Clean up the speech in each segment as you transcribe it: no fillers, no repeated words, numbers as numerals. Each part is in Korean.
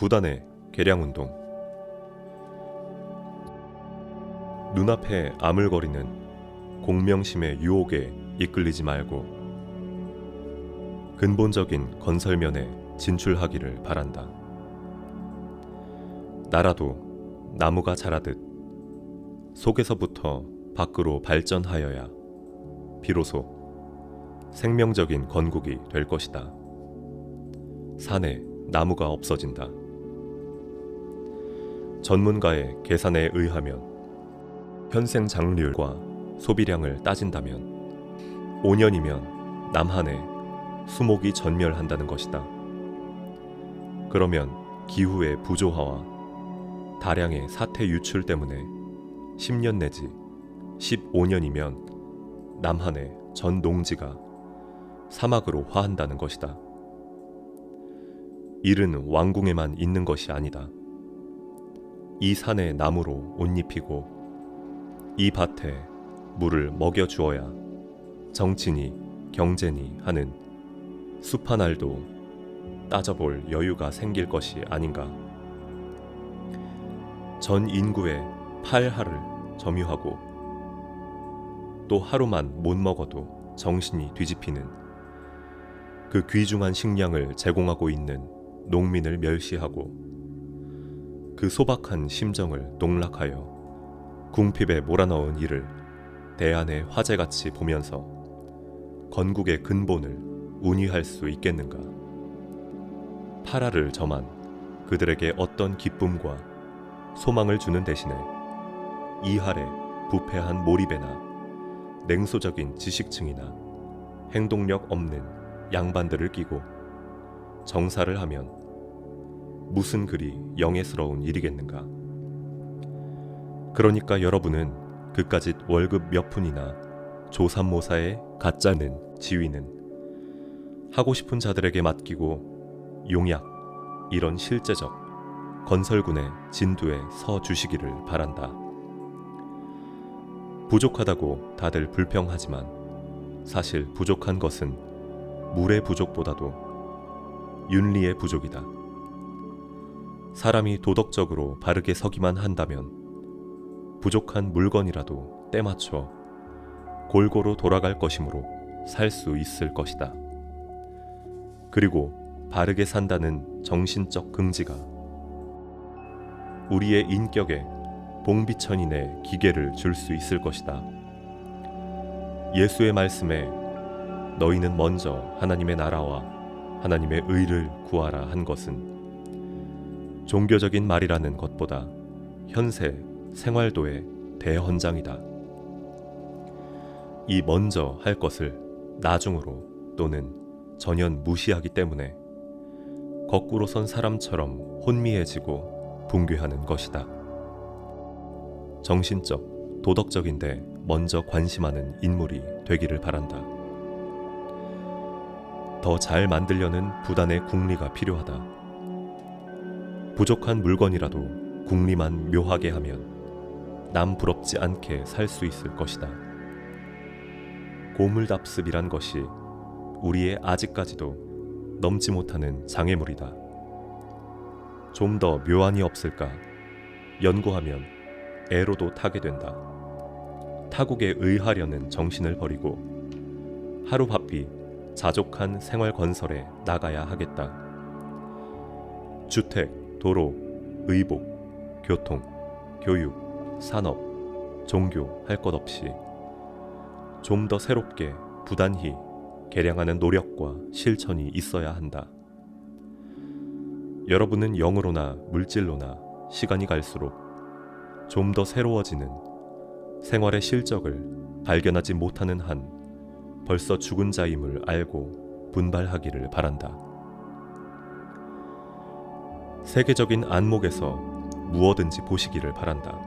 부단의 개량운동. 눈앞에 아물거리는 공명심의 유혹에 이끌리지 말고 근본적인 건설면에 진출하기를 바란다. 나라도 나무가 자라듯 속에서부터 밖으로 발전하여야 비로소 생명적인 건국이 될 것이다. 산에 나무가 없어진다. 전문가의 계산에 의하면 현생 장류율과 소비량을 따진다면 5년이면 남한에 수목이 전멸한다는 것이다. 그러면 기후의 부조화와 다량의 사태 유출 때문에 10년 내지 15년이면 남한의 전 농지가 사막으로 화한다는 것이다. 일은 왕궁에만 있는 것이 아니다. 이 산의 나무로 옷 입히고 이 밭에 물을 먹여주어야 정치니 경제니 하는 숲 하나도 따져볼 여유가 생길 것이 아닌가. 전 인구의 8하를 점유하고 또 하루만 못 먹어도 정신이 뒤집히는 그 귀중한 식량을 제공하고 있는 농민을 멸시하고 그 소박한 심정을 농락하여 궁핍에 몰아넣은 이를 대안의 화제같이 보면서 건국의 근본을 운위할 수 있겠는가. 8하를 점한 그들에게 어떤 기쁨과 소망을 주는 대신에 2할에 부패한 몰입에나 냉소적인 지식층이나 행동력 없는 양반들을 끼고 정사를 하면 무슨 그리 영예스러운 일이겠는가. 그러니까 여러분은 그까짓 월급 몇 푼이나 조삼모사의 가짜는 지위는 하고 싶은 자들에게 맡기고 용약 이런 실제적 건설군의 진두에 서 주시기를 바란다. 부족하다고 다들 불평하지만 사실 부족한 것은 물의 부족보다도 윤리의 부족이다. 사람이 도덕적으로 바르게 서기만 한다면 부족한 물건이라도 때맞춰 골고루 돌아갈 것이므로 살 수 있을 것이다. 그리고 바르게 산다는 정신적 긍지가 우리의 인격에 봉비천인의 기계를 줄 수 있을 것이다. 예수의 말씀에 너희는 먼저 하나님의 나라와 하나님의 의를 구하라 한 것은 종교적인 말이라는 것보다 현세 생활도의 대헌장이다. 이 먼저 할 것을 나중으로 또는 전혀 무시하기 때문에 거꾸로 선 사람처럼 혼미해지고 붕괴하는 것이다. 정신적, 도덕적인데 먼저 관심하는 인물이 되기를 바란다. 더 잘 만들려는 부단의 궁리가 필요하다. 부족한 물건이라도 궁리만 묘하게 하면 남 부럽지 않게 살 수 있을 것이다. 고물답습이란 것이 우리의 아직까지도 넘지 못하는 장애물이다. 좀 더 묘안이 없을까 연구하면 애로도 타게 된다. 타국에 의하려는 정신을 버리고 하루바삐 자족한 생활 건설에 나가야 하겠다. 주택, 도로, 의복, 교통, 교육, 산업, 종교 할 것 없이 좀 더 새롭게 부단히 개량하는 노력과 실천이 있어야 한다. 여러분은 영으로나 물질로나 시간이 갈수록 좀 더 새로워지는 생활의 실적을 발견하지 못하는 한 벌써 죽은 자임을 알고 분발하기를 바란다. 세계적인 안목에서 무엇든지 보시기를 바란다.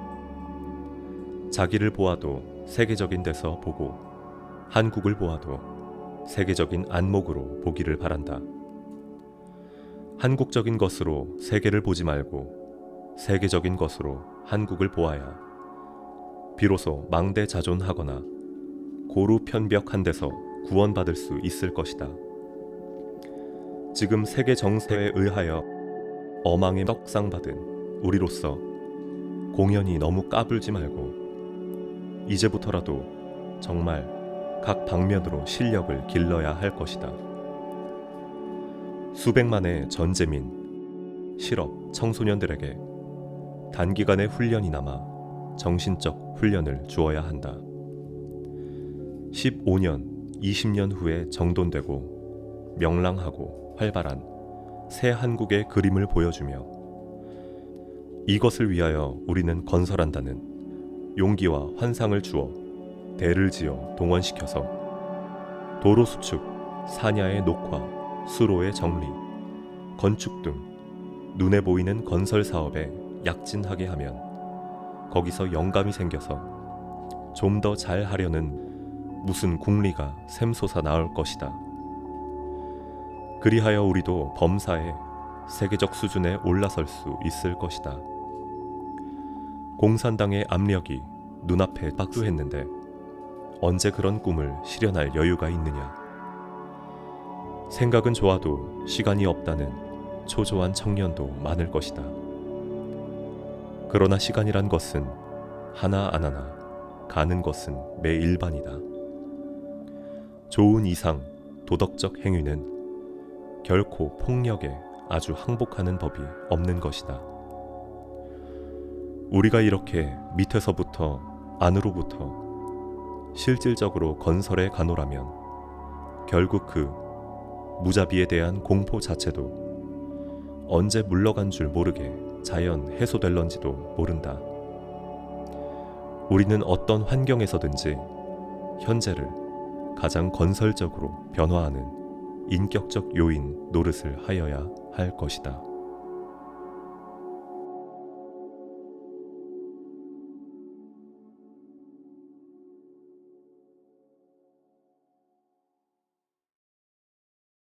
자기를 보아도 세계적인 데서 보고 한국을 보아도 세계적인 안목으로 보기를 바란다. 한국적인 것으로 세계를 보지 말고 세계적인 것으로 한국을 보아야 비로소 망대자존하거나 고루편벽한 데서 구원받을 수 있을 것이다. 지금 세계 정세에 의하여 어망에 떡상 받은 우리로서 공연히 너무 까불지 말고 이제부터라도 정말 각 방면으로 실력을 길러야 할 것이다. 수백만의 전재민, 실업, 청소년들에게 단기간의 훈련이나마 정신적 훈련을 주어야 한다. 15년, 20년 후에 정돈되고 명랑하고 활발한 새 한국의 그림을 보여주며 이것을 위하여 우리는 건설한다는 용기와 환상을 주어 대를 지어 동원시켜서 도로 수축, 사냐의 녹화, 수로의 정리, 건축 등 눈에 보이는 건설 사업에 약진하게 하면 거기서 영감이 생겨서 좀 더 잘하려는 무슨 궁리가 샘솟아 나올 것이다. 그리하여 우리도 범사에 세계적 수준에 올라설 수 있을 것이다. 공산당의 압력이 눈앞에 박수했는데 언제 그런 꿈을 실현할 여유가 있느냐. 생각은 좋아도 시간이 없다는 초조한 청년도 많을 것이다. 그러나 시간이란 것은 하나 안 하나 가는 것은 매 일반이다. 좋은 이상 도덕적 행위는 결코 폭력에 아주 항복하는 법이 없는 것이다. 우리가 이렇게 밑에서부터 안으로부터 실질적으로 건설에 가노라면 결국 그 무자비에 대한 공포 자체도 언제 물러간 줄 모르게 자연 해소될런지도 모른다. 우리는 어떤 환경에서든지 현재를 가장 건설적으로 변화하는 인격적 요인 노릇을 하여야 할 것이다.